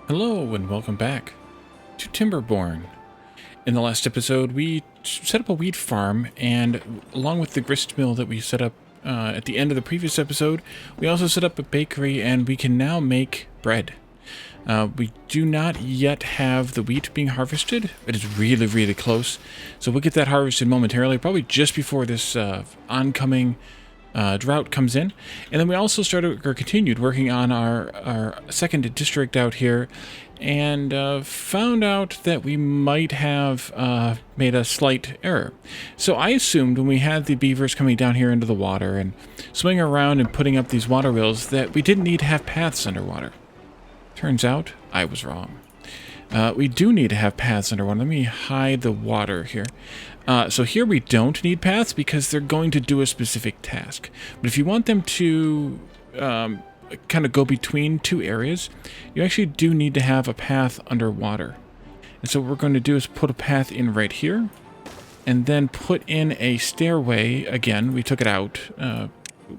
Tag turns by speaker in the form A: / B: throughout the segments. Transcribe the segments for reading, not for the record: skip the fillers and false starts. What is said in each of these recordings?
A: Hello and welcome back to Timberborn. In the last episode, we set up a wheat farm, and along with the grist mill that we set up at the end of the previous episode, we also set up a bakery, and we can now make bread. We do not yet have the wheat being harvested. It is really, really close, so we'll get that harvested momentarily, probably just before this oncoming drought comes in. And then we also continued working on our second district out here, and found out that we might have made a slight error. So I assumed when we had the beavers coming down here into the water and swinging around and putting up these water wheels that we didn't need to have paths underwater. Turns out I was wrong. We do need to have paths underwater. Let me hide the water here. So here we don't need paths because they're going to do a specific task. But if you want them to kind of go between two areas, you actually do need to have a path underwater. And so what we're going to do is put a path in right here, and then put in a stairway. Again, we took it out. It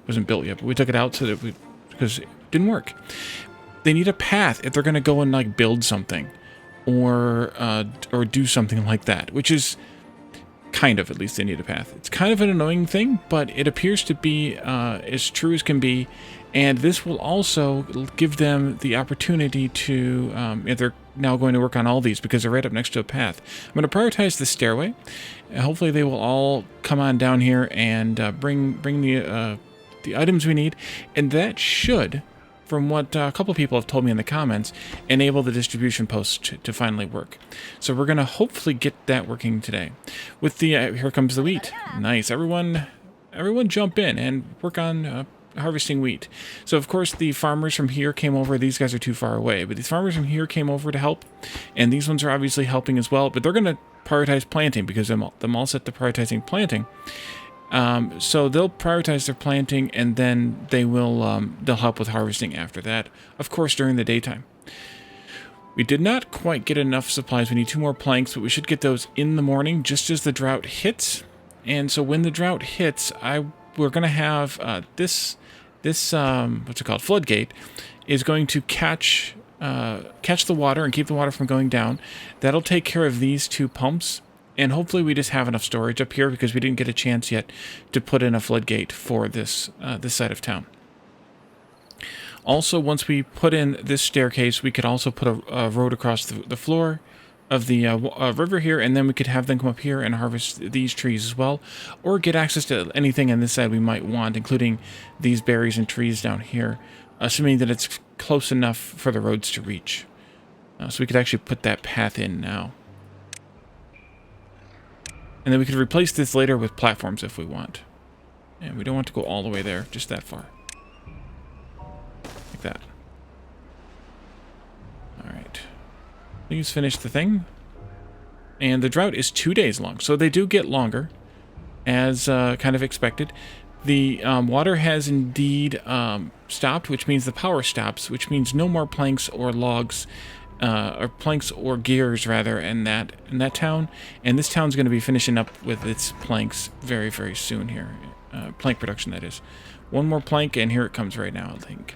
A: wasn't built yet, but we took it out because it didn't work. They need a path if they're going to go and like build something or do something like that, which is kind of, at least they need a path. It's kind of an annoying thing, but it appears to be as true as can be, and this will also give them the opportunity to, if they're now going to work on all these because they're right up next to a path. I'm going to prioritize the stairway. Hopefully they will all come on down here and bring the items we need, and that should, from what a couple of people have told me in the comments, enable the distribution post to finally work. So we're going to hopefully get that working today. With the here comes the wheat. Nice. Everyone jump in and work on harvesting wheat. So of course the farmers from here came over. These guys are too far away, but these farmers from here came over to help, and these ones are obviously helping as well, but they're going to prioritize planting because them all set to prioritizing planting. So they'll prioritize their planting, and then they'll help with harvesting after that, of course, during the daytime. We did not quite get enough supplies. We need 2 more planks, but we should get those in the morning just as the drought hits. And so when the drought hits, we're going to have this what's it called, floodgate, is going to catch the water and keep the water from going down. That'll take care of these 2 pumps. And hopefully we just have enough storage up here because we didn't get a chance yet to put in a floodgate for this side of town. Also, once we put in this staircase, we could also put a road across the floor of the river here, and then we could have them come up here and harvest these trees as well, or get access to anything on this side we might want, including these berries and trees down here, assuming that it's close enough for the roads to reach. So we could actually put that path in now. And then we could replace this later with platforms if we want. And we don't want to go all the way there, just that far. Like that. Alright. Please finish the thing. And the drought is 2 days long, so they do get longer, as kind of expected. The water has indeed stopped, which means the power stops, which means no more planks or logs, or planks or gears rather, in that town. And this town's going to be finishing up with its planks very, very soon here. Plank production, that is. 1 more plank, and here it comes right now, I think.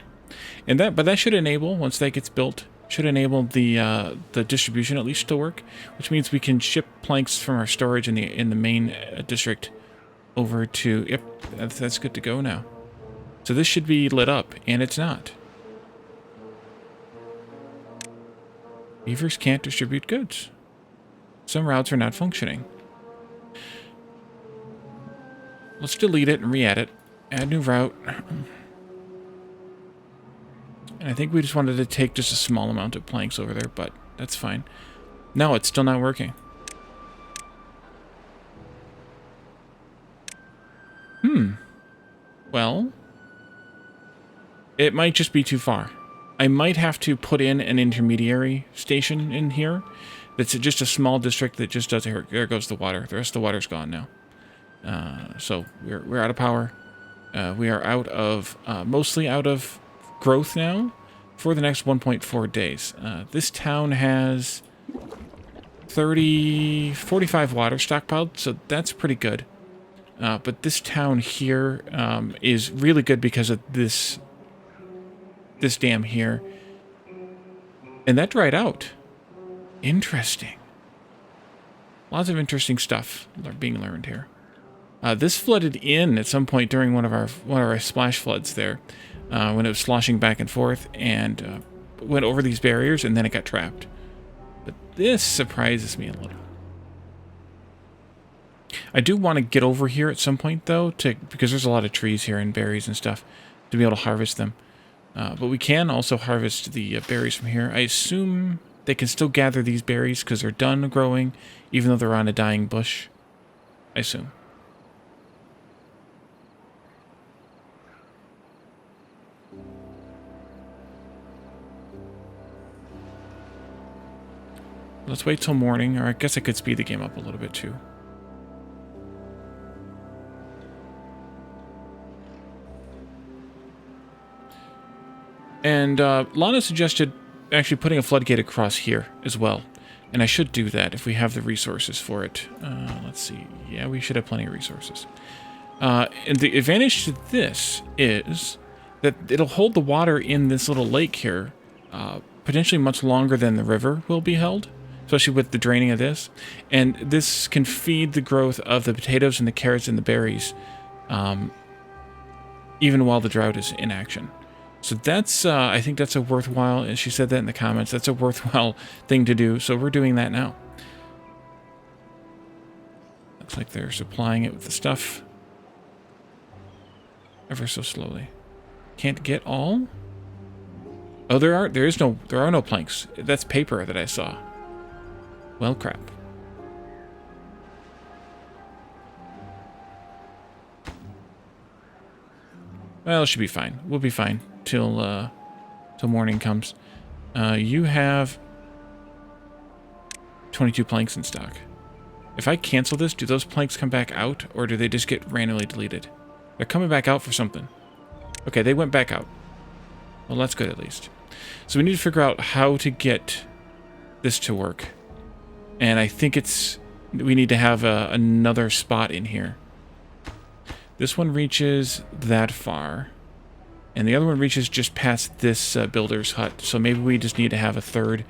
A: And that should enable, once that gets built, should enable the distribution at least to work, which means we can ship planks from our storage in the main district over to. Yep, that's good to go now. So this should be lit up, and it's not. Beavers can't distribute goods. Some routes are not functioning. Let's delete it and re-add it. Add new route. And I think we just wanted to take just a small amount of planks over there, but that's fine. No, it's still not working. Well, it might just be too far. I might have to put in an intermediary station in here. That's just a small district that just does. There goes the water. The rest of the water's gone now. So we're out of power. We are out of mostly out of growth now for the next 1.4 days. This town has 45 water stockpiled, so that's pretty good. But this town here is really good because of this dam here. And that dried out. Interesting. Lots of interesting stuff being learned here. This flooded in at some point during one of our splash floods there, when it was sloshing back and forth and went over these barriers, and then it got trapped. But this surprises me a little. I do want to get over here at some point, though, because there's a lot of trees here and berries and stuff, to be able to harvest them. But we can also harvest the berries from here. I assume they can still gather these berries because they're done growing, even though they're on a dying bush. I assume. Let's wait till morning, or I guess I could speed the game up a little bit too. And Lana suggested actually putting a floodgate across here as well. And I should do that if we have the resources for it. Let's see. Yeah, we should have plenty of resources. And the advantage to this is that it'll hold the water in this little lake here potentially much longer than the river will be held, especially with the draining of this. And this can feed the growth of the potatoes and the carrots and the berries even while the drought is in action. So that's, I think that's a worthwhile, and she said that in the comments, that's a worthwhile thing to do, so we're doing that now. Looks like they're supplying it with the stuff ever so slowly. Can't get all? Oh, there are no planks. That's paper that I saw. Well, crap. Well, it should be fine. We'll be fine till morning comes. You have 22 planks in stock. If I cancel this, do those planks come back out, or do they just get randomly deleted? They're coming back out for something. Okay, they went back out. Well, that's good at least. So we need to figure out how to get this to work. And I think we need to have another spot in here. This one reaches that far. And the other one reaches just past this builder's hut. So maybe we just need to have a third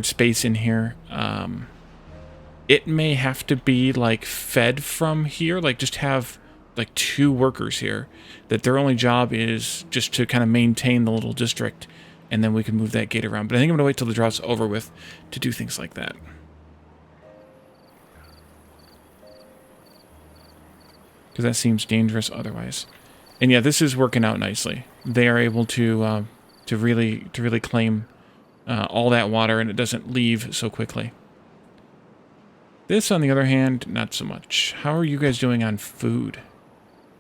A: space in here. It may have to be like fed from here, like just have like 2 workers here that their only job is just to kind of maintain the little district, and then we can move that gate around. But I think I'm gonna wait till the drought's over with to do things like that. Because that seems dangerous otherwise. And yeah, this is working out nicely. They are able to really claim all that water, and it doesn't leave so quickly. This, on the other hand, not so much. How are you guys doing on food?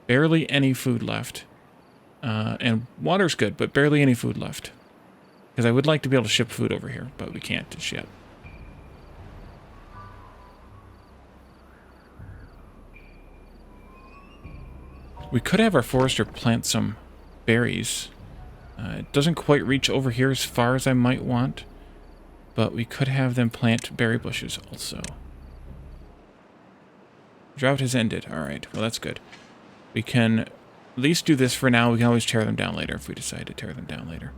A: Barely any food left. And water's good, but barely any food left. Because I would like to be able to ship food over here, but we can't just yet. We could have our forester plant some berries. It doesn't quite reach over here as far as I might want, but we could have them plant berry bushes also. Drought has ended. Alright, well that's good. We can at least do this for now. We can always tear them down later if we decide to tear them down later.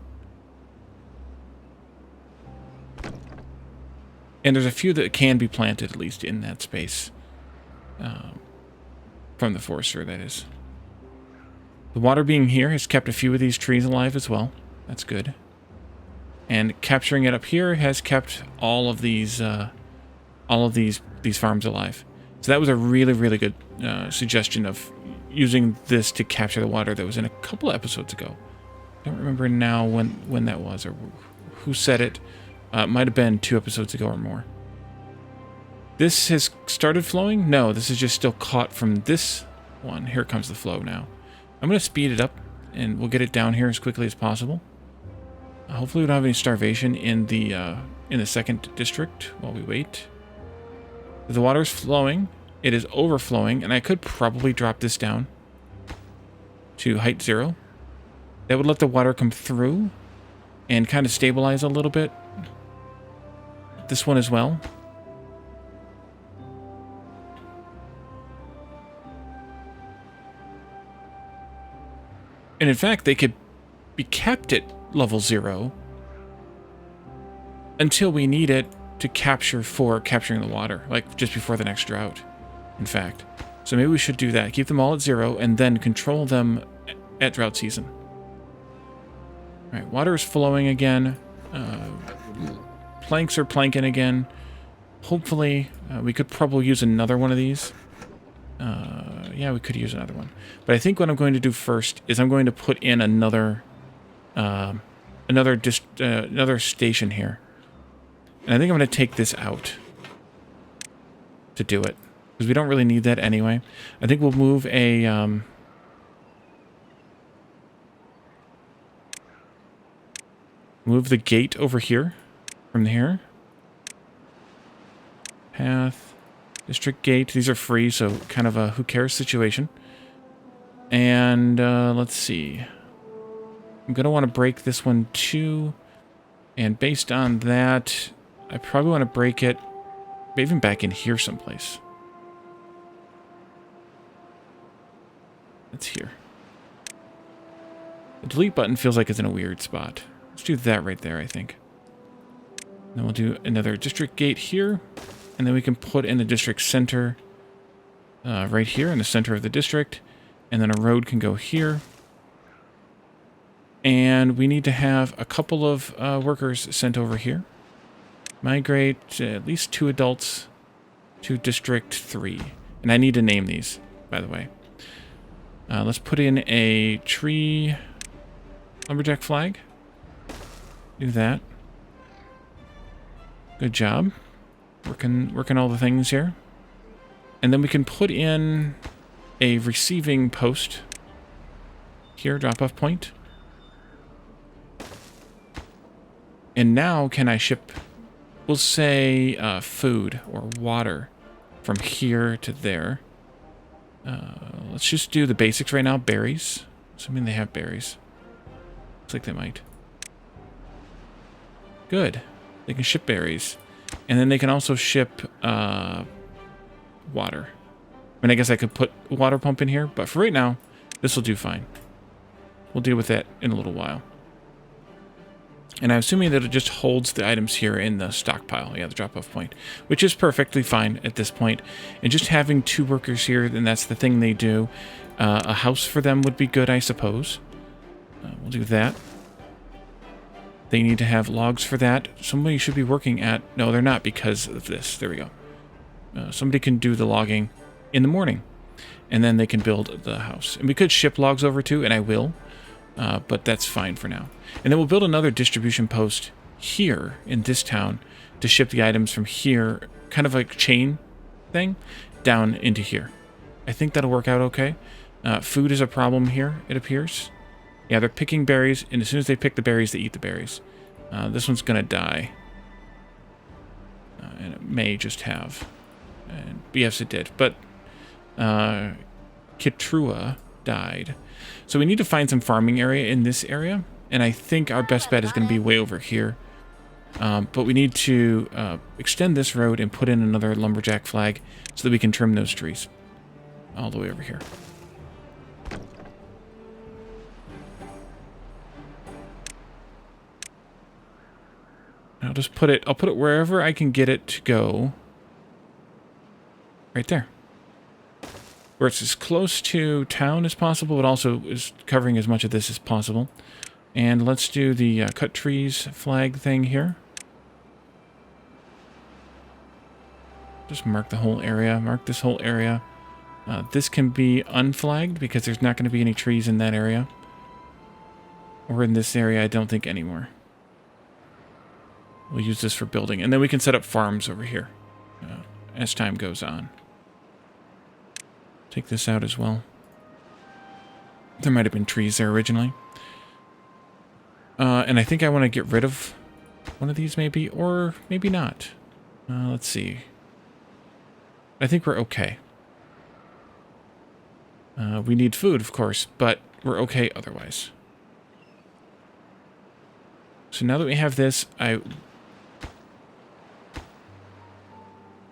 A: And there's a few that can be planted, at least in that space. From the forester, that is. The water being here has kept a few of these trees alive as well. That's good. And capturing it up here has kept all of these farms alive. So that was a really, really good suggestion of using this to capture the water that was in a couple of episodes ago. I don't remember now when that was or who said it. It might have been 2 episodes ago or more. This has started flowing? No, this is just still caught from this one. Here comes the flow now. I'm going to speed it up, and we'll get it down here as quickly as possible. Hopefully we don't have any starvation in the 2nd district while we wait. The water is flowing. It is overflowing, and I could probably drop this down to height 0. That would let the water come through and kind of stabilize a little bit. This one as well. And in fact, they could be kept at level 0 until we need it to capture for capturing the water, like just before the next drought, in fact. So maybe we should do that. Keep them all at 0 and then control them at drought season. All right, water is flowing again. Planks are planking again. Hopefully, we could probably use another one of these. Yeah, we could use another one. But I think what I'm going to do first is I'm going to put in another station here. And I think I'm going to take this out to do it, because we don't really need that anyway. I think we'll move a move the gate over here from here. Path, district gate. These are free, so kind of a who cares situation. And let's see. I'm going to want to break this one too. And based on that, I probably want to break it even back in here someplace. It's here. The delete button feels like it's in a weird spot. Let's do that right there, I think. Then we'll do another district gate here. And then we can put in the district center right here in the center of the district. And then a road can go here. And we need to have a couple of workers sent over here. Migrate at least 2 adults to District 3. And I need to name these, by the way. Let's put in a tree lumberjack flag. Do that. Good job. Working all the things here. And then we can put in a receiving post here, drop-off point. And now can I ship, we'll say, food or water from here to there. Let's just do the basics right now. Berries. Assuming they have berries. Looks like they might. Good. They can ship berries. And then they can also ship water. I mean, I guess I could put a water pump in here, but for right now, this will do fine. We'll deal with that in a little while. And I'm assuming that it just holds the items here in the stockpile. Yeah, the drop-off point. Which is perfectly fine at this point. And just having 2 workers here, then that's the thing they do. A house for them would be good, I suppose. We'll do that. They need to have logs for that. Somebody should be working at... No, they're not because of this. There we go. Somebody can do the logging in the morning. And then they can build the house. And we could ship logs over too, and I will. But that's fine for now. And then we'll build another distribution post here in this town to ship the items from here, kind of like a chain thing, down into here. I think that'll work out okay. Food is a problem here, it appears. Yeah, they're picking berries, and as soon as they pick the berries, they eat the berries. This one's going to die. And it may just have. And yes, it did. But Kitrua died. So we need to find some farming area in this area. And I think our best bet is going to be way over here. But we need to extend this road and put in another lumberjack flag so that we can trim those trees all the way over here. I'll just put it, I'll put it wherever I can get it to go. Right there. Where it's as close to town as possible, but also is covering as much of this as possible. And let's do the cut trees flag thing here. Just mark the whole area. Mark this whole area. This can be unflagged because there's not going to be any trees in that area. Or in this area, I don't think anymore. We'll use this for building. And then we can set up farms over here as time goes on. Take this out as well. There might have been trees there originally. And I think I want to get rid of one of these maybe, or maybe not. Let's see. I think we're okay. We need food, of course, but we're okay otherwise. So now that we have this,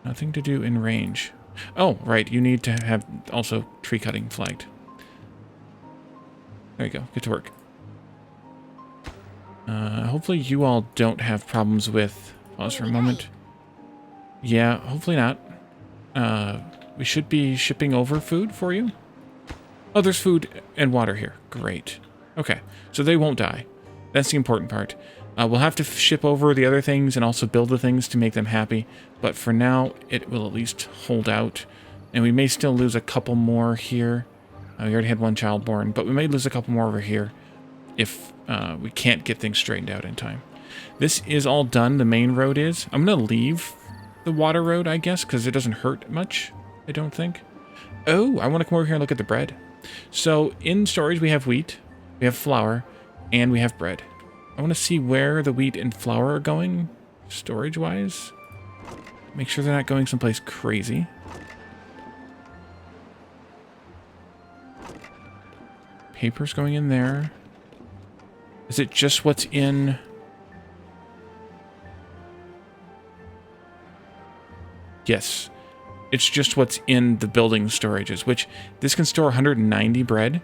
A: nothing to do in range. Oh, right, you need to have also tree cutting flagged. There you go, get to work. Hopefully you all don't have problems with Pause for a moment. Yeah, hopefully not. We should be shipping over food for you. Oh, there's food and water here. Great. Okay, so they won't die. That's the important part. We'll have to ship over the other things and also build the things to make them happy. But for now, it will at least hold out. And we may still lose a couple more here. We already had one child born, but we may lose a couple more over here if we can't get things straightened out in time. This is all done. The main road is. I'm going to leave the water road, I guess, because it doesn't hurt much, I don't think. Oh, I want to come over here and look at the bread. So in storage, we have wheat, we have flour, and we have bread. I want to see where the wheat and flour are going, storage-wise. Make sure they're not going someplace crazy. Paper's going in there. Is it just what's in... Yes. It's just what's in the building storages, which this can store 190 bread.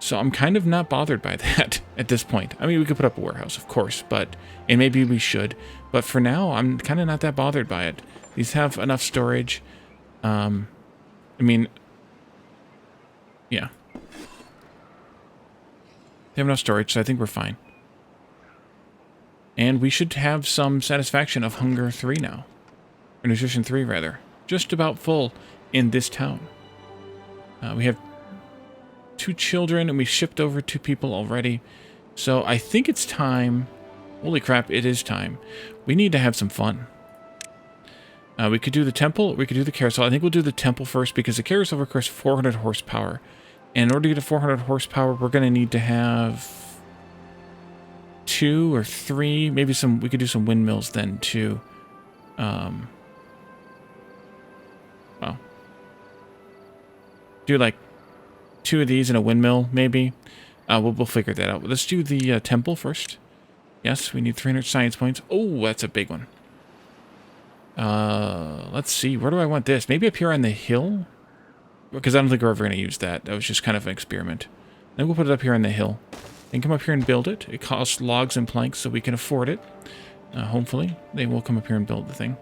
A: So I'm kind of not bothered by that at this point. I mean, we could put up a warehouse, of course, and maybe we should. But for now, I'm kind of not that bothered by it. These have enough storage. I mean, yeah. They have enough storage, so I think we're fine. And we should have some satisfaction of Hunger 3 now. Or Nutrition 3, rather. Just about full in this town. We have 2 children, and we shipped over 2 people already. So I think it's time. Holy crap, it is time. We need to have some fun. We could do the temple, or we could do the carousel. I think we'll do the temple first, because the carousel requires 400 horsepower. And in order to get to 400 horsepower, we're going to need to have 2 or 3, maybe some. We could do some windmills then too. Well, do like 2 of these and a windmill, maybe. We'll figure that out. Let's do the temple first. Yes, we need 300 science points. Oh, that's a big one. Let's see. Where do I want this? Maybe up here on the hill? Because I don't think we're ever going to use that. That was just kind of an experiment. Then we'll put it up here on the hill. Then come up here and build it. It costs logs and planks, so we can afford it. Hopefully, they will come up here and build the thing.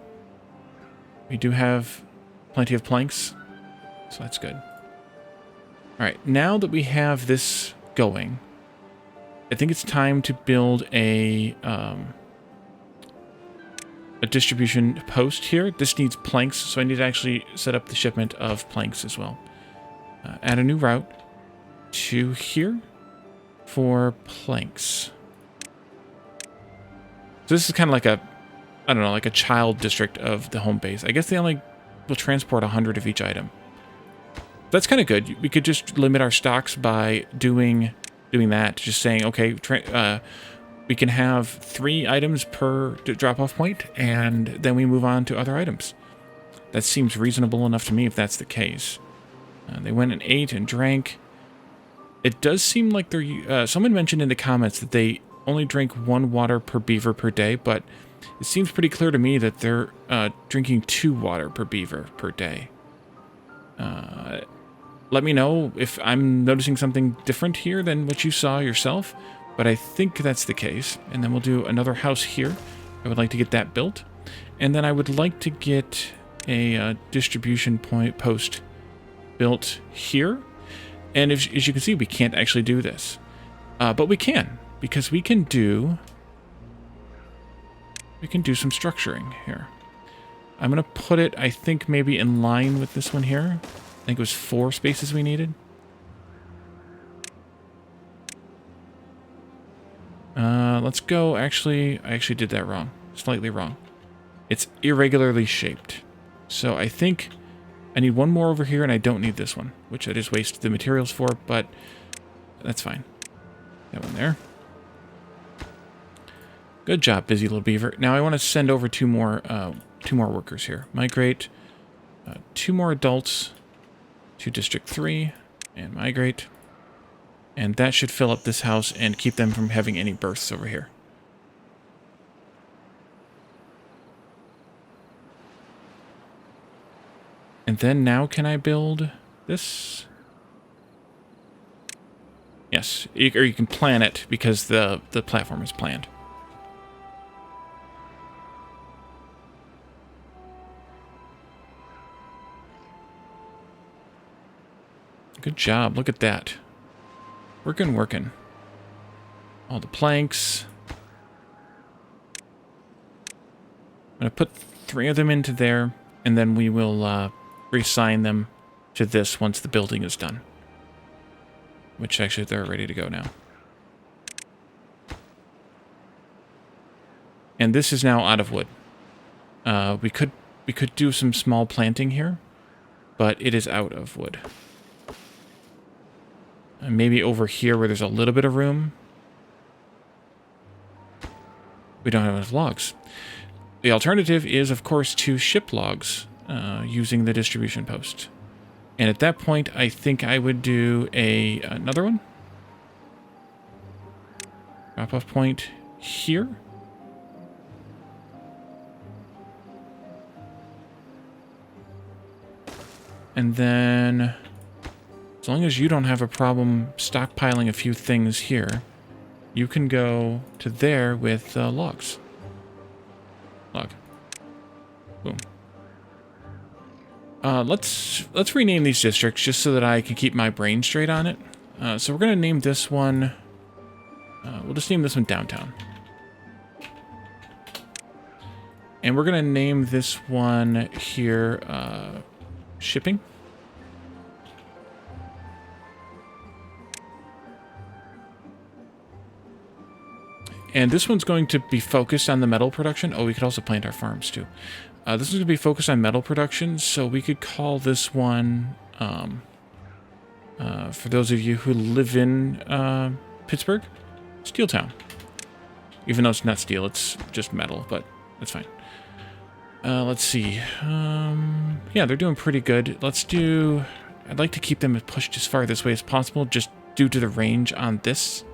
A: We do have plenty of planks, so that's good. Alright, now that we have this going, I think it's time to build a distribution post here. This needs planks, so I need to actually set up the shipment of planks as well. Add a new route to here for planks. So this is kind of like a, I don't know, like a child district of the home base. I guess they only will transport 100 of each item. That's kind of good. We could just limit our stocks by doing that. Just saying, okay, we can have 3 items per drop-off point, and then we move on to other items. That seems reasonable enough to me if that's the case. They went and ate and drank. It does seem like they're... someone mentioned in the comments that they only drink 1 water per beaver per day, but it seems pretty clear to me that they're drinking 2 water per beaver per day. Let me know if I'm noticing something different here than what you saw yourself, but I think that's the case. And then we'll do another house here. I would like to get that built. And then I would like to get a distribution post built here. And as you can see, we can't actually do this. But we can, because we can do some structuring here. I'm going to put it, I think, maybe in line with this one here. I think it was 4 spaces we needed. Let's go, actually, I actually did that wrong. Slightly wrong. It's irregularly shaped. So I think I need 1 more over here, and I don't need this one, which I just wasted the materials for, but that's fine. That one there. Good job, busy little beaver. Now I want to send over 2 more workers here. Migrate. 2 more adults to District 3 and migrate. And that should fill up this house and keep them from having any births over here. And then now can I build this? Yes, or you can plan it because the platform is planned. Good job. Look at that. Working, working. All the planks. I'm going to put 3 of them into there, and then we will reassign them to this once the building is done. Which actually they're ready to go now. And this is now out of wood. We could do some small planting here, but it is out of wood. And maybe over here where there's a little bit of room. We don't have enough logs. The alternative is, of course, to ship logs using the distribution post. And at that point, I think I would do another one. Drop-off point here. And then, as long as you don't have a problem stockpiling a few things here, you can go to there with logs. Log. Boom. Let's rename these districts just so that I can keep my brain straight on it. So we're going to name this one... we'll just name this one Downtown. And we're going to name this one here Shipping. And this one's going to be focused on the metal production. Oh, we could also plant our farms too. This is going to be focused on metal production, so we could call this one, for those of you who live in Pittsburgh, Steel Town. Even though it's not steel, it's just metal, but that's fine. Let's see. Yeah, they're doing pretty good. I'd like to keep them pushed as far this way as possible, just due to the range on this.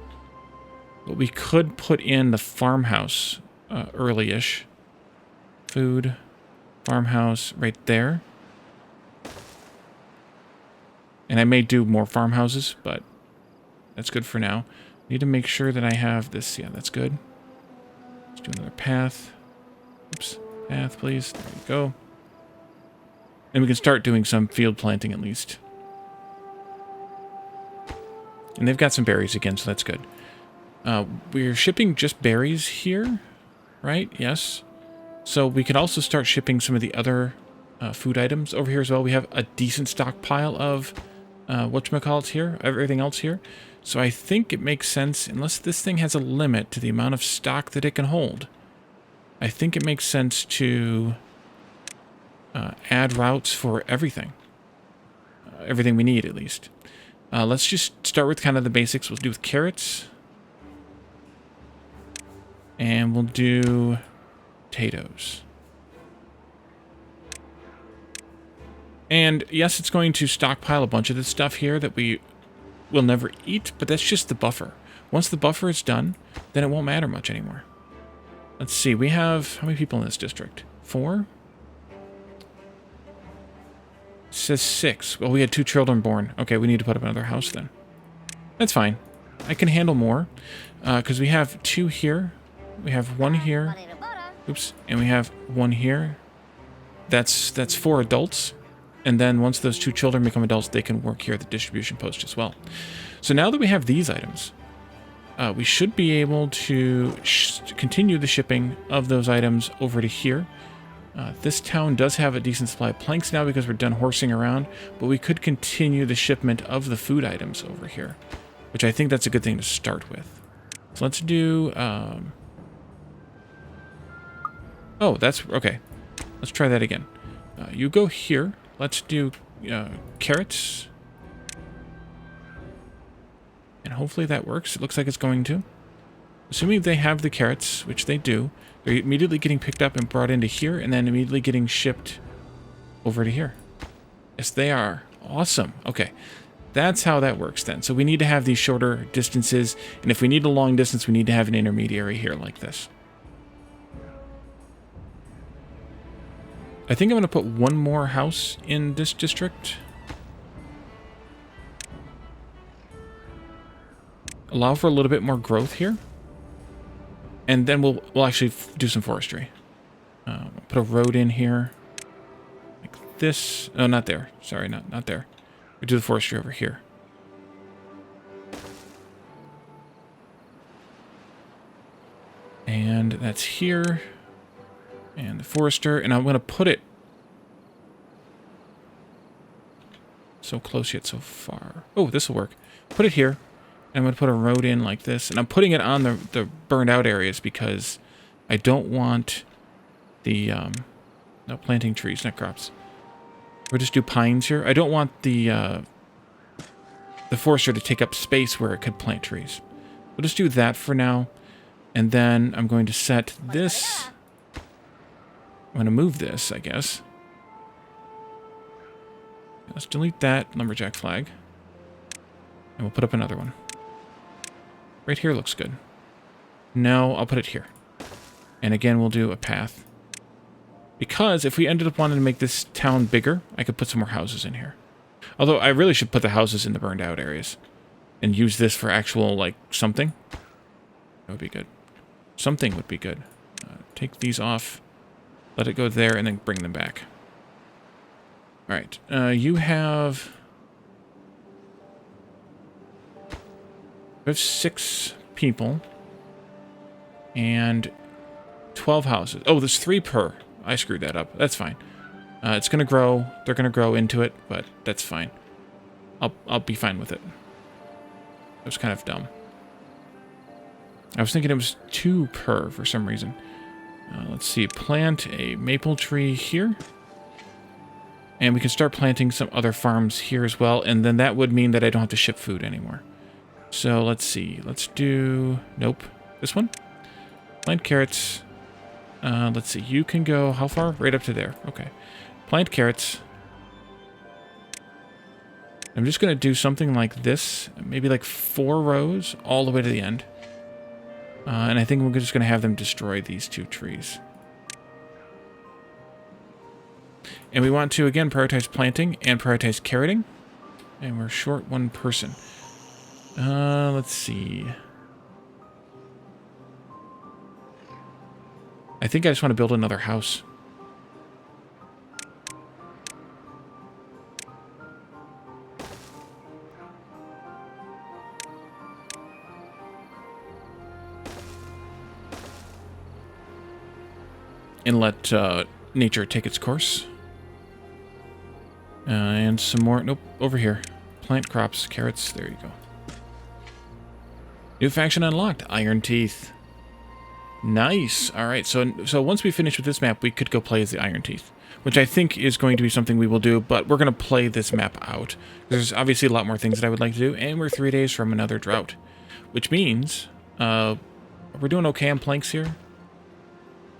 A: But we could put in the farmhouse early-ish. Food, farmhouse right there. And I may do more farmhouses, but that's good for now. Need to make sure that I have this. Yeah, that's good. Let's do another path. Oops. Path, please. There we go. And we can start doing some field planting at least. And they've got some berries again, so that's good. We're shipping just berries here, right? Yes. So we could also start shipping some of the other food items over here as well. We have a decent stockpile of whatchamacallits here, everything else here. So I think it makes sense, unless this thing has a limit to the amount of stock that it can hold, I think it makes sense to add routes for everything. Everything we need, at least. Let's just start with kind of the basics. We'll do with carrots. And we'll do potatoes. And yes, it's going to stockpile a bunch of this stuff here that we will never eat, but that's just the buffer. Once the buffer is done, then it won't matter much anymore. Let's see, we have, how many people in this district? 4? It says 6. Well, we had 2 children born. Okay, we need to put up another house then. That's fine. I can handle more, because we have 2 here. We have 1 here. Oops. And we have 1 here. That's 4 adults. And then once those 2 children become adults, they can work here at the distribution post as well. So now that we have these items, we should be able to continue the shipping of those items over to here. This town does have a decent supply of planks now because we're done horsing around, but we could continue the shipment of the food items over here, which I think that's a good thing to start with. So let's do... Oh, that's... Okay. Let's try that again. You go here. Let's do carrots. And hopefully that works. It looks like it's going to. Assuming they have the carrots, which they do, they're immediately getting picked up and brought into here, and then immediately getting shipped over to here. Yes, they are. Awesome. Okay. That's how that works then. So we need to have these shorter distances, and if we need a long distance, we need to have an intermediary here like this. I think I'm going to put 1 more house in this district. Allow for a little bit more growth here. And then we'll actually do some forestry. Put a road in here. Like this. Oh, not there. Sorry, not there. We do the forestry over here. And that's here. And the forester. And I'm going to put it so close yet so far. Oh, this will work. Put it here. And I'm going to put a road in like this. And I'm putting it on the burned out areas because I don't want the... no, planting trees, not crops. We'll just do pines here. I don't want the forester to take up space where it could plant trees. We'll just do that for now. And then I'm going to set this... I'm going to move this, I guess. Let's delete that lumberjack flag. And we'll put up another one. Right here looks good. No, I'll put it here. And again, we'll do a path. Because if we ended up wanting to make this town bigger, I could put some more houses in here. Although I really should put the houses in the burned out areas. And use this for actual, like, something. That would be good. Something would be good. Take these off. Let it go there and then bring them back. Alright. You have... We have 6 people. And 12 houses. Oh, there's 3 per. I screwed that up. That's fine. It's going to grow. They're going to grow into it, but that's fine. I'll be fine with it. It was kind of dumb. I was thinking it was 2 per for some reason. Let's see. Plant a maple tree here. And we can start planting some other farms here as well. And then that would mean that I don't have to ship food anymore. So let's see. Let's do... Nope. This one? Plant carrots. Let's see. You can go... How far? Right up to there. Okay. Plant carrots. I'm just going to do something like this. Maybe like 4 rows all the way to the end. And I think we're just going to have them destroy these 2 trees. And we want to, again, prioritize planting and prioritize carroting. And we're short 1 person. Let's see. I think I just want to build another house. And let nature take its course. And some more. Nope, over here. Plant crops, carrots. There you go. New faction unlocked. Iron Teeth. Nice. All right. So once we finish with this map, we could go play as the Iron Teeth, which I think is going to be something we will do. But we're going to play this map out. There's obviously a lot more things that I would like to do, and we're 3 days from another drought, which means we're doing okay on planks here.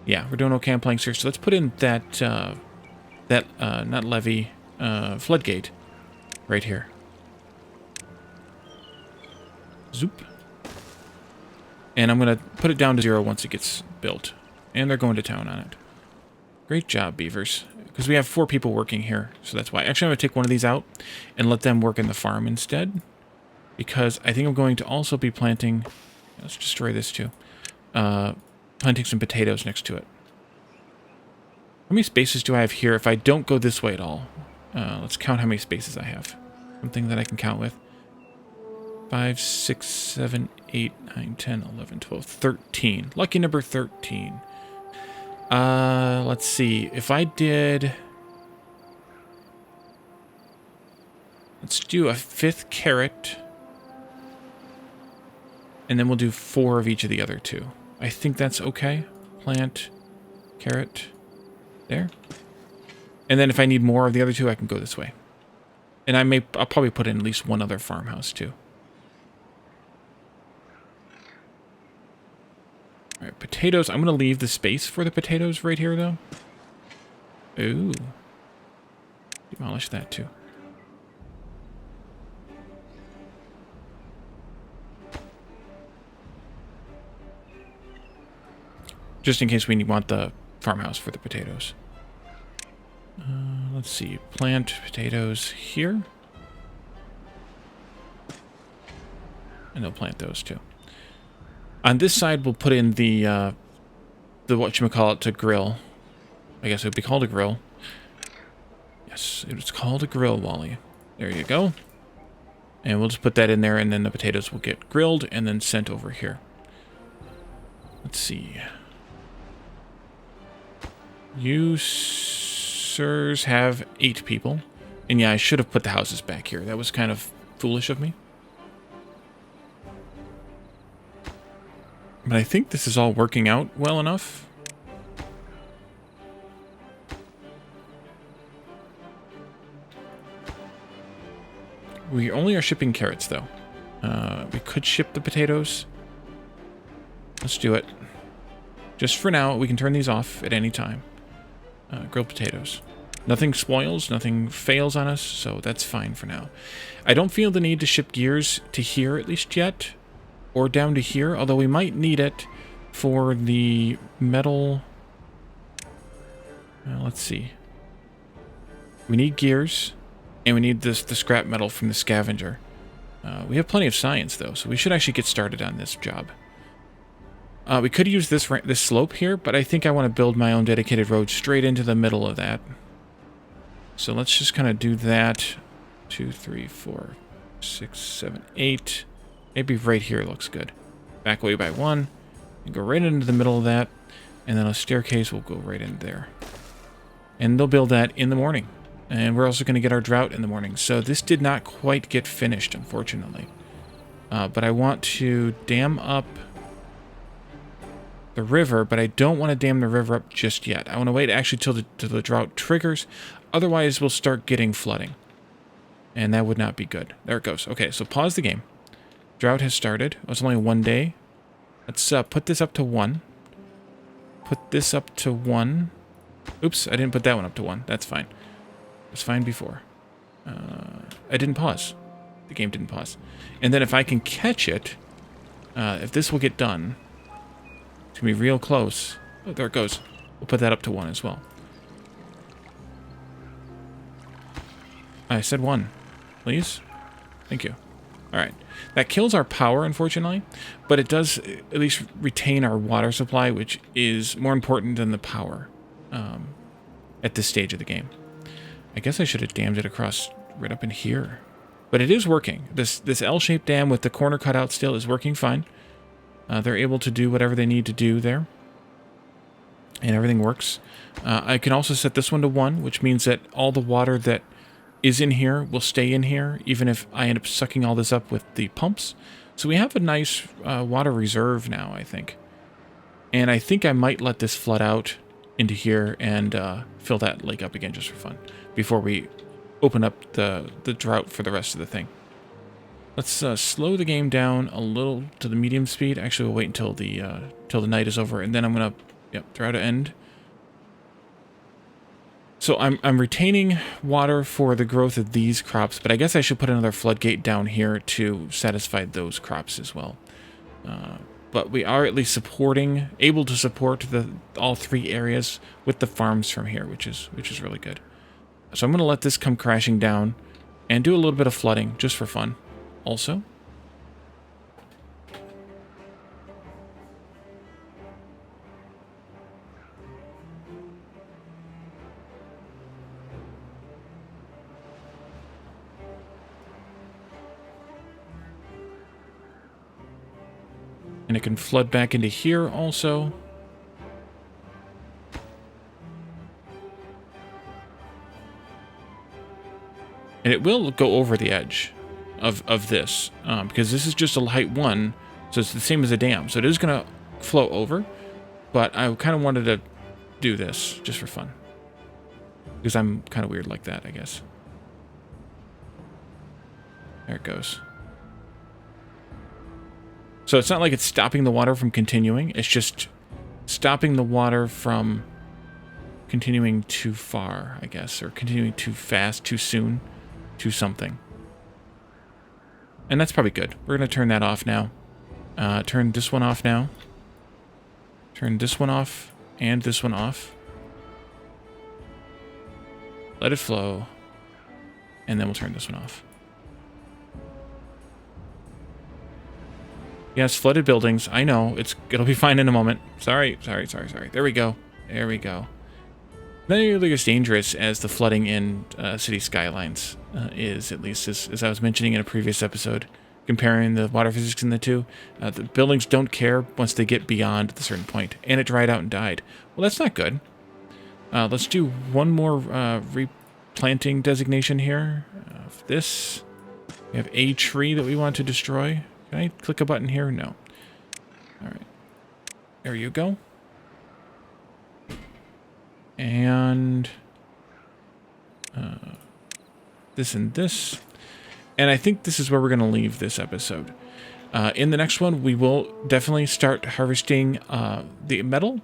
A: Yeah, we're doing okay on planks here. So let's put in that not levee, floodgate right here. Zoop. And I'm going to put it down to 0 once it gets built. And they're going to town on it. Great job, beavers. Because we have 4 people working here, so that's why. Actually, I'm going to take one of these out and let them work in the farm instead. Because I think I'm going to also be planting... Let's destroy this too. Planting some potatoes next to it. How many spaces do I have here if I don't go this way at all? Let's count how many spaces I have. Something that I can count with. 5, 6, 7, 8, 9, 10, 11, 12, 13. Lucky number 13. Let's see. If I did... Let's do a 5th carrot. And then we'll do 4 of each of the other 2. I think that's okay. Plant, carrot, there. And then if I need more of the other 2, I can go this way. And I'll probably put in at least 1 other farmhouse too. All right, potatoes. I'm going to leave the space for the potatoes right here though. Ooh. Demolish that too. Just in case we want the farmhouse for the potatoes. Let's see. Plant potatoes here. And they'll plant those too. On this side, we'll put in the whatchamacallit to grill. I guess it would be called a grill. Yes, it's called a grill, Wally. There you go. And we'll just put that in there, and then the potatoes will get grilled and then sent over here. Let's see. You sirs have 8 people. And yeah, I should have put the houses back here. That was kind of foolish of me. But I think this is all working out well enough. We only are shipping carrots, though. We could ship the potatoes. Let's do it. Just for now, we can turn these off at any time. Grilled potatoes. Nothing spoils, nothing fails on us, so that's fine for now. I don't feel the need to ship gears to here, at least yet. Or down to here, although we might need it for the metal... let's see. We need gears. And we need the scrap metal from the scavenger. We have plenty of science, though, so we should actually get started on this job. We could use this slope here, but I think I want to build my own dedicated road straight into the middle of that. So let's just kind of do that. 2, 3, 4, 6, 7, 8. Maybe right here looks good. Back away by 1. And go right into the middle of that. And then a staircase will go right in there. And they'll build that in the morning. And we're also going to get our drought in the morning. So this did not quite get finished, unfortunately. But I want to dam up the river, but I don't want to dam the river up just yet. I want to wait actually till the drought triggers. Otherwise, we'll start getting flooding. And that would not be good. There it goes. Okay, so pause the game. Drought has started. It was only 1 day. Let's put this up to 1. Put this up to 1. Oops, I didn't put that one up to 1. That's fine. It was fine before. I didn't pause. The game didn't pause. And then if I can catch it, if this will get done, it's going to be real close. Oh, there it goes. We'll put that up to 1 as well. I said 1. Please? Thank you. Alright. That kills our power, unfortunately, but it does at least retain our water supply, which is more important than the power at this stage of the game. I guess I should have dammed it across right up in here. But it is working. This L-shaped dam with the corner cut out still is working fine. They're able to do whatever they need to do there. And everything works. I can also set this one to 1, which means that all the water that is in here will stay in here, even if I end up sucking all this up with the pumps. So we have a nice water reserve now, I think. And I think I might let this flood out into here and fill that lake up again just for fun before we open up the drought for the rest of the thing. Let's slow the game down a little to the medium speed. Actually, we'll wait until the night is over, and then I'm gonna drought to end. So I'm retaining water for the growth of these crops, but I guess I should put another floodgate down here to satisfy those crops as well. But we are at least able to support all 3 areas with the farms from here, which is really good. So I'm going to let this come crashing down and do a little bit of flooding just for fun also. And it can flood back into here also. And it will go over the edge of this, because this is just a height 1, so it's the same as a dam. So it is going to flow over, but I kind of wanted to do this just for fun. Because I'm kind of weird like that, I guess. There it goes. So it's not like it's stopping the water from continuing. It's just stopping the water from continuing too far, I guess. Or continuing too fast, too soon, too something. And that's probably good. We're going to turn that off now. Turn this one off now. Turn this one off and this one off. Let it flow. And then we'll turn this one off. Yes, flooded buildings. I know. It'll be fine in a moment. Sorry. There we go. There we go. Not nearly as dangerous as the flooding in city skylines is, at least as I was mentioning in a previous episode, comparing the water physics in the two. The buildings don't care once they get beyond a certain point, and it dried out and died. Well, that's not good. Let's do one more replanting designation here. Of this, we have a tree that we want to destroy. Can I click a button here? No. All right. There you go. And this and this. And I think this is where we're going to leave this episode. In the next one, we will definitely start harvesting the metal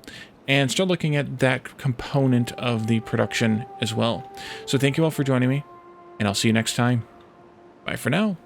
A: and start looking at that component of the production as well. So thank you all for joining me, and I'll see you next time. Bye for now.